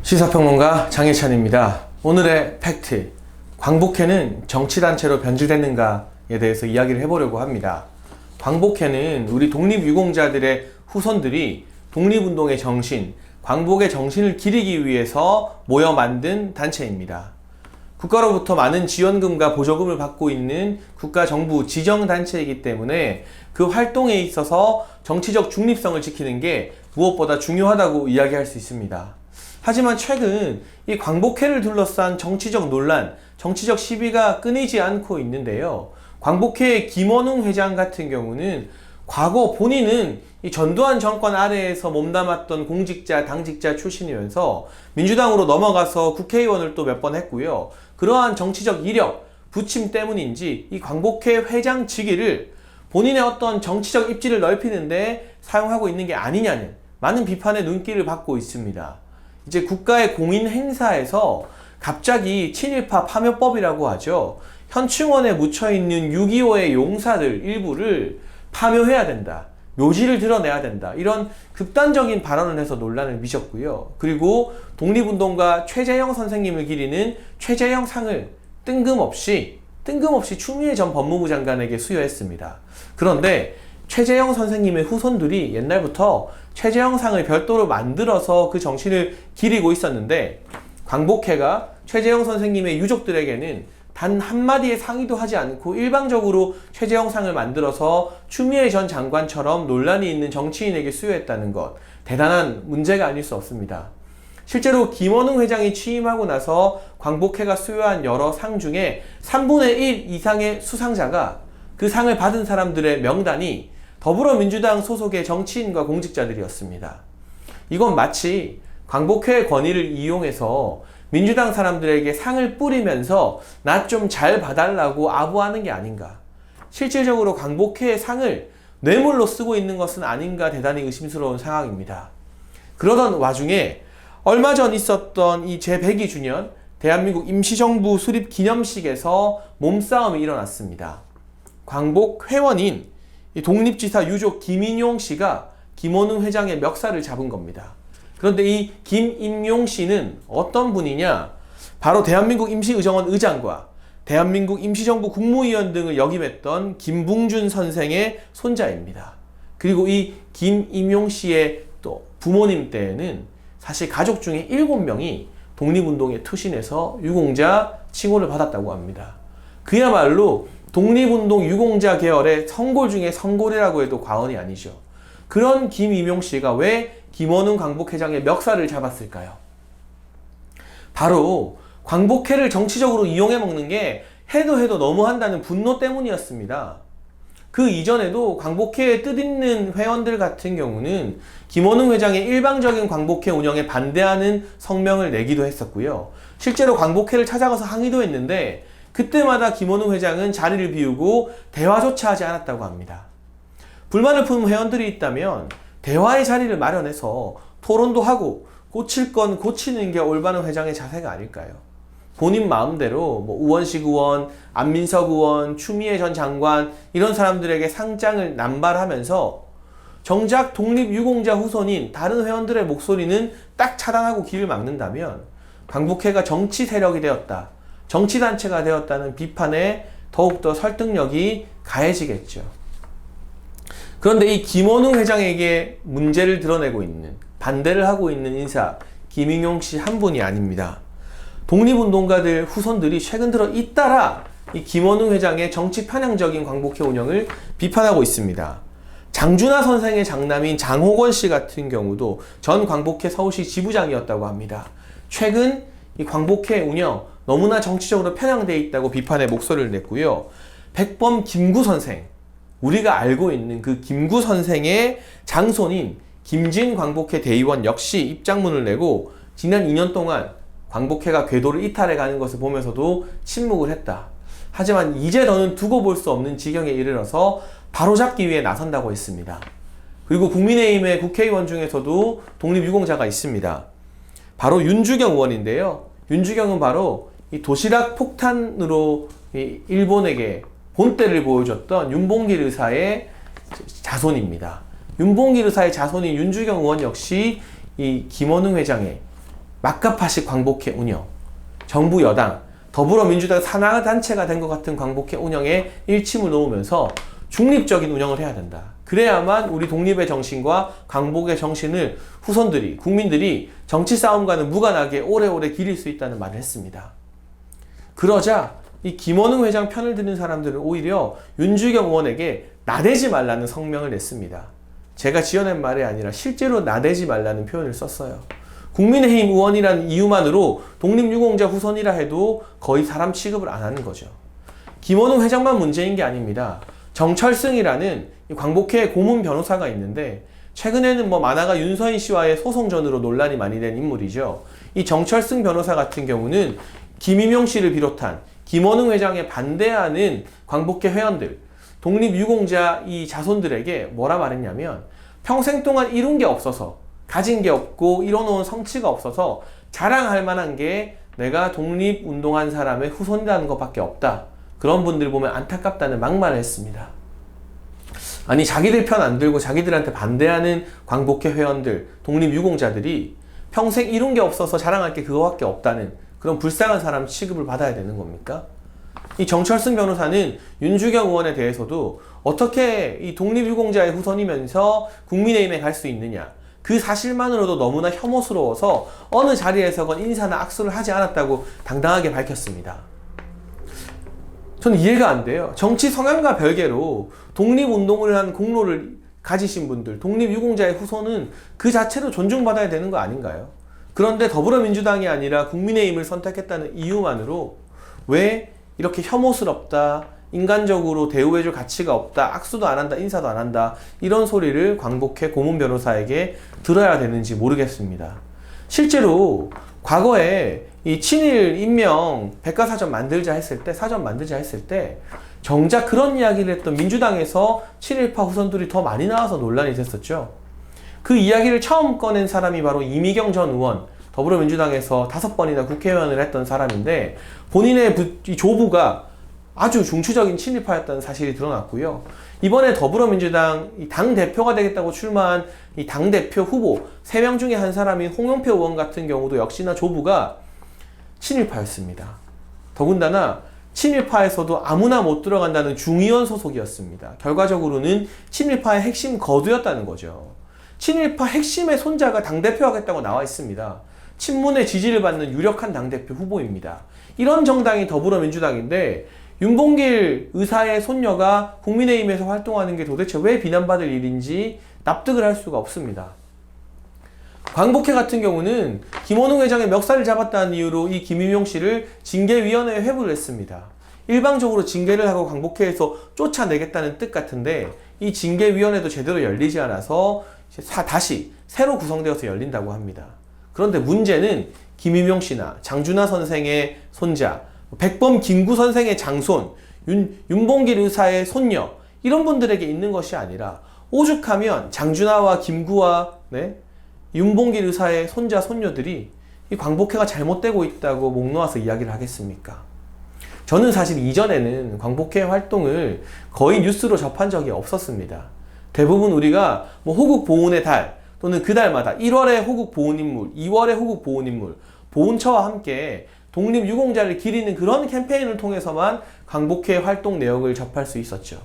시사평론가 장혜찬입니다. 오늘의 팩트, 광복회는 정치단체로 변질됐는가에 대해서 이야기를 해보려고 합니다. 광복회는 우리 독립유공자들의 후손들이 독립운동의 정신, 광복의 정신을 기리기 위해서 모여 만든 단체입니다. 국가로부터 많은 지원금과 보조금을 받고 있는 국가정부 지정단체이기 때문에 그 활동에 있어서 정치적 중립성을 지키는 게 무엇보다 중요하다고 이야기할 수 있습니다. 하지만 최근 이 광복회를 둘러싼 정치적 논란, 정치적 시비가 끊이지 않고 있는데요. 광복회의 김원웅 회장 같은 경우는 과거 본인은 이 전두환 정권 아래에서 몸담았던 공직자, 당직자 출신이면서 민주당으로 넘어가서 국회의원을 또 몇 번 했고요. 그러한 정치적 이력, 부침 때문인지 이 광복회 회장 직위를 본인의 어떤 정치적 입지를 넓히는데 사용하고 있는 게 아니냐는 많은 비판의 눈길을 받고 있습니다. 이제 국가의 공인 행사에서 갑자기 친일파 파묘법이라고 하죠. 현충원에 묻혀있는 6.25의 용사들 일부를 파묘해야 된다. 묘지를 드러내야 된다. 이런 극단적인 발언을 해서 논란을 미쳤고요. 그리고 독립운동가 최재형 선생님을 기리는 최재형 상을 뜬금없이 추미애 전 법무부 장관에게 수여했습니다. 그런데 최재형 선생님의 후손들이 옛날부터 최재형 상을 별도로 만들어서 그 정신을 기리고 있었는데 광복회가 최재형 선생님의 유족들에게는 단 한마디의 상의도 하지 않고 일방적으로 최재형 상을 만들어서 추미애 전 장관처럼 논란이 있는 정치인에게 수여했다는 것, 대단한 문제가 아닐 수 없습니다. 실제로 김원웅 회장이 취임하고 나서 광복회가 수여한 여러 상 중에 3분의 1 이상의 수상자가 그 상을 받은 사람들의 명단이 더불어민주당 소속의 정치인과 공직자들이었습니다. 이건 마치 광복회의 권위를 이용해서 민주당 사람들에게 상을 뿌리면서 나 좀 잘 봐달라고 아부하는 게 아닌가. 실질적으로 광복회의 상을 뇌물로 쓰고 있는 것은 아닌가 대단히 의심스러운 상황입니다. 그러던 와중에 얼마 전 있었던 이 제102주년 대한민국 임시정부 수립 기념식에서 몸싸움이 일어났습니다. 광복 회원인 독립지사 유족 김인용 씨가 김원웅 회장의 멱살을 잡은 겁니다. 그런데 이 김인용 씨는 어떤 분이냐? 바로 대한민국 임시의정원 의장과 대한민국 임시정부 국무위원 등을 역임했던 김붕준 선생의 손자입니다. 그리고 이 김인용 씨의 또 부모님 때에는 사실 가족 중에 7명이 독립운동에 투신해서 유공자 칭호를 받았다고 합니다. 그야말로 독립운동 유공자 계열의 성골 중에 성골이라고 해도 과언이 아니죠. 그런 김인용 씨가 왜 김원웅 광복회장의 멱살을 잡았을까요? 바로 광복회를 정치적으로 이용해 먹는 게 해도 너무한다는 분노 때문이었습니다. 그 이전에도 광복회에 뜻있는 회원들 같은 경우는 김원웅 회장의 일방적인 광복회 운영에 반대하는 성명을 내기도 했었고요. 실제로 광복회를 찾아가서 항의도 했는데 그때마다 김원웅 회장은 자리를 비우고 대화조차 하지 않았다고 합니다. 불만을 푼 회원들이 있다면 대화의 자리를 마련해서 토론도 하고 고칠 건 고치는 게 올바른 회장의 자세가 아닐까요? 본인 마음대로 우원식 의원, 안민석 의원, 추미애 전 장관 이런 사람들에게 상장을 남발하면서 정작 독립유공자 후손인 다른 회원들의 목소리는 딱 차단하고 길을 막는다면 광복회가 정치 세력이 되었다, 정치단체가 되었다는 비판에 더욱더 설득력이 가해지겠죠. 그런데 이 김원웅 회장에게 문제를 드러내고 있는, 반대를 하고 있는 인사 김인용 씨 한 분이 아닙니다. 독립운동가들 후손들이 최근 들어 잇따라 이 김원웅 회장의 정치 편향적인 광복회 운영을 비판하고 있습니다. 장준하 선생의 장남인 장호건 씨 같은 경우도 전 광복회 서울시 지부장이었다고 합니다. 최근 이 광복회 운영 너무나 정치적으로 편향되어 있다고 비판의 목소리를 냈고요. 백범 김구 선생, 우리가 알고 있는 그 김구 선생의 장손인 김진 광복회 대의원 역시 입장문을 내고 지난 2년 동안 광복회가 궤도를 이탈해 가는 것을 보면서도 침묵을 했다. 하지만 이제 더는 두고 볼 수 없는 지경에 이르러서 바로잡기 위해 나선다고 했습니다. 그리고 국민의힘의 국회의원 중에서도 독립유공자가 있습니다. 바로 윤주경 의원인데요. 윤주경은 바로 이 도시락 폭탄으로 일본에게 본때를 보여줬던 윤봉길 의사의 자손입니다. 윤봉길 의사의 자손인 윤주경 의원 역시 이 김원웅 회장의 막가파식 광복회 운영, 정부 여당, 더불어민주당 산하단체가 된 것 같은 광복회 운영에 일침을 놓으면서 중립적인 운영을 해야 된다. 그래야만 우리 독립의 정신과 광복의 정신을 후손들이, 국민들이 정치 싸움과는 무관하게 오래오래 기릴 수 있다는 말을 했습니다. 그러자 이 김원웅 회장 편을 드는 사람들은 오히려 윤주경 의원에게 나대지 말라는 성명을 냈습니다. 제가 지어낸 말이 아니라 실제로 나대지 말라는 표현을 썼어요. 국민의힘 의원이라는 이유만으로 독립유공자 후손이라 해도 거의 사람 취급을 안 하는 거죠. 김원웅 회장만 문제인 게 아닙니다. 정철승이라는 광복회 고문 변호사가 있는데 최근에는 만화가 윤서인 씨와의 소송전으로 논란이 많이 된 인물이죠. 이 정철승 변호사 같은 경우는 김임용 씨를 비롯한 김원웅 회장에 반대하는 광복회 회원들, 독립유공자 이 자손들에게 뭐라 말했냐면 평생 동안 이룬 게 없어서, 가진 게 없고 이뤄놓은 성취가 없어서 자랑할 만한 게 내가 독립운동한 사람의 후손이라는 것밖에 없다. 그런 분들 보면 안타깝다는 막말을 했습니다. 아니 자기들 편 안 들고 자기들한테 반대하는 광복회 회원들, 독립유공자들이 평생 이룬 게 없어서 자랑할 게 그거밖에 없다는 그런 불쌍한 사람 취급을 받아야 되는 겁니까? 이 정철승 변호사는 윤주경 의원에 대해서도 어떻게 이 독립유공자의 후손이면서 국민의힘에 갈 수 있느냐, 그 사실만으로도 너무나 혐오스러워서 어느 자리에서건 인사나 악수를 하지 않았다고 당당하게 밝혔습니다. 저는 이해가 안 돼요. 정치 성향과 별개로 독립운동을 한 공로를 가지신 분들, 독립유공자의 후손은 그 자체로 존중받아야 되는 거 아닌가요? 그런데 더불어민주당이 아니라 국민의힘을 선택했다는 이유만으로 왜 이렇게 혐오스럽다, 인간적으로 대우해줄 가치가 없다, 악수도 안 한다, 인사도 안 한다, 이런 소리를 광복회 고문 변호사에게 들어야 되는지 모르겠습니다. 실제로 과거에 이 친일 인명 백과사전 만들자 했을 때, 사전 만들자 했을 때 정작 그런 이야기를 했던 민주당에서 친일파 후손들이 더 많이 나와서 논란이 됐었죠. 그 이야기를 처음 꺼낸 사람이 바로 이미경 전 의원, 더불어민주당에서 5번이나 국회의원을 했던 사람인데 본인의 이 조부가 아주 중추적인 친일파였다는 사실이 드러났고요. 이번에 더불어민주당 당대표가 되겠다고 출마한 이 당대표 후보 3명 중에 한 사람인 홍영표 의원 같은 경우도 역시나 조부가 친일파였습니다. 더군다나 친일파에서도 아무나 못 들어간다는 중의원 소속이었습니다. 결과적으로는 친일파의 핵심 거두였다는 거죠. 친일파 핵심의 손자가 당대표 하겠다고 나와 있습니다. 친문의 지지를 받는 유력한 당대표 후보입니다. 이런 정당이 더불어민주당인데 윤봉길 의사의 손녀가 국민의힘에서 활동하는 게 도대체 왜 비난받을 일인지 납득을 할 수가 없습니다. 광복회 같은 경우는 김원웅 회장의 멱살을 잡았다는 이유로 이 김임용 씨를 징계위원회에 회부를 했습니다. 일방적으로 징계를 하고 광복회에서 쫓아내겠다는 뜻 같은데 이 징계위원회도 제대로 열리지 않아서 다시 새로 구성되어서 열린다고 합니다. 그런데 문제는 김임용 씨나 장준하 선생의 손자, 백범 김구 선생의 장손, 윤봉길 의사의 손녀, 이런 분들에게 있는 것이 아니라 오죽하면 장준하와 김구와 윤봉길 의사의 손자, 손녀들이 이 광복회가 잘못되고 있다고 목 놓아서 이야기를 하겠습니까? 저는 사실 이전에는 광복회 활동을 거의 뉴스로 접한 적이 없었습니다. 대부분 우리가 호국 보훈의 달 또는 그 달마다 1월에 호국 보훈인물, 2월에 호국 보훈인물, 보훈처와 함께 독립유공자를 기리는 그런 캠페인을 통해서만 광복회 활동 내역을 접할 수 있었죠.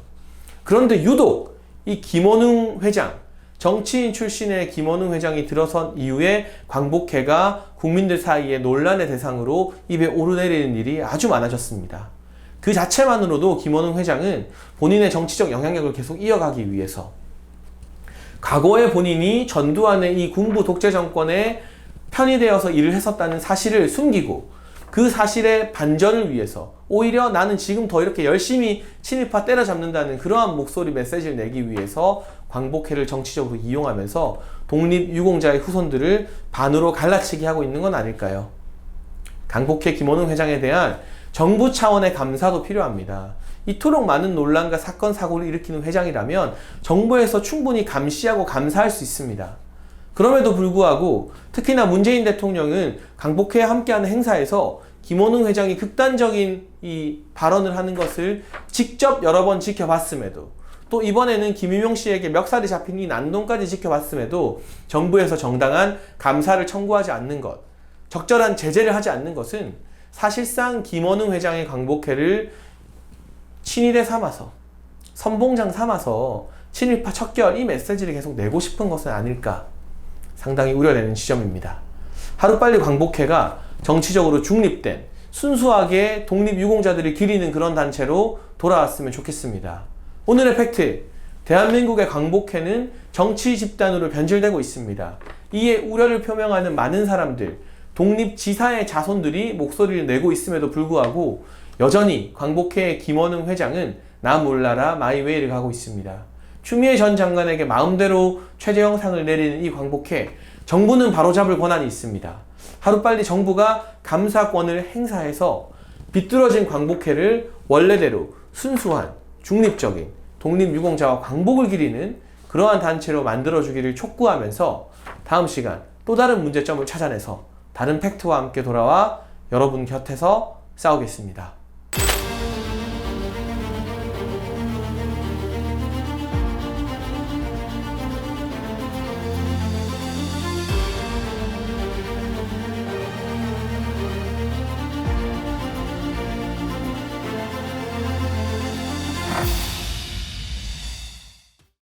그런데 유독 이 김원웅 회장, 정치인 출신의 김원웅 회장이 들어선 이후에 광복회가 국민들 사이에 논란의 대상으로 입에 오르내리는 일이 아주 많아졌습니다. 그 자체만으로도 김원웅 회장은 본인의 정치적 영향력을 계속 이어가기 위해서 과거에 본인이 전두환의 이 군부 독재 정권에 편이 되어서 일을 했었다는 사실을 숨기고 그 사실의 반전을 위해서 오히려 나는 지금 더 이렇게 열심히 친일파 때려잡는다는 그러한 목소리 메시지를 내기 위해서 광복회를 정치적으로 이용하면서 독립유공자의 후손들을 반으로 갈라치기 하고 있는 건 아닐까요? 광복회 김원웅 회장에 대한 정부 차원의 감사도 필요합니다. 이토록 많은 논란과 사건, 사고를 일으키는 회장이라면 정부에서 충분히 감시하고 감사할 수 있습니다. 그럼에도 불구하고 특히나 문재인 대통령은 광복회와 함께하는 행사에서 김원웅 회장이 극단적인 이 발언을 하는 것을 직접 여러 번 지켜봤음에도 또 이번에는 김임용 씨에게 멱살이 잡힌 이 난동까지 지켜봤음에도 정부에서 정당한 감사를 청구하지 않는 것, 적절한 제재를 하지 않는 것은 사실상 김원웅 회장의 광복회를 친일에 삼아서, 선봉장 삼아서 친일파 척결 이 메시지를 계속 내고 싶은 것은 아닐까 상당히 우려되는 지점입니다. 하루빨리 광복회가 정치적으로 중립된 순수하게 독립유공자들을 기리는 그런 단체로 돌아왔으면 좋겠습니다. 오늘의 팩트, 대한민국의 광복회는 정치 집단으로 변질되고 있습니다. 이에 우려를 표명하는 많은 사람들, 독립지사의 자손들이 목소리를 내고 있음에도 불구하고 여전히 광복회의 김원웅 회장은 나 몰라라 마이웨이를 가고 있습니다. 추미애 전 장관에게 마음대로 최저형상을 내리는 이 광복회, 정부는 바로잡을 권한이 있습니다. 하루빨리 정부가 감사권을 행사해서 비뚤어진 광복회를 원래대로 순수한 중립적인 독립유공자와 광복을 기리는 그러한 단체로 만들어주기를 촉구하면서 다음 시간 또 다른 문제점을 찾아내서 다른 팩트와 함께 돌아와 여러분 곁에서 싸우겠습니다.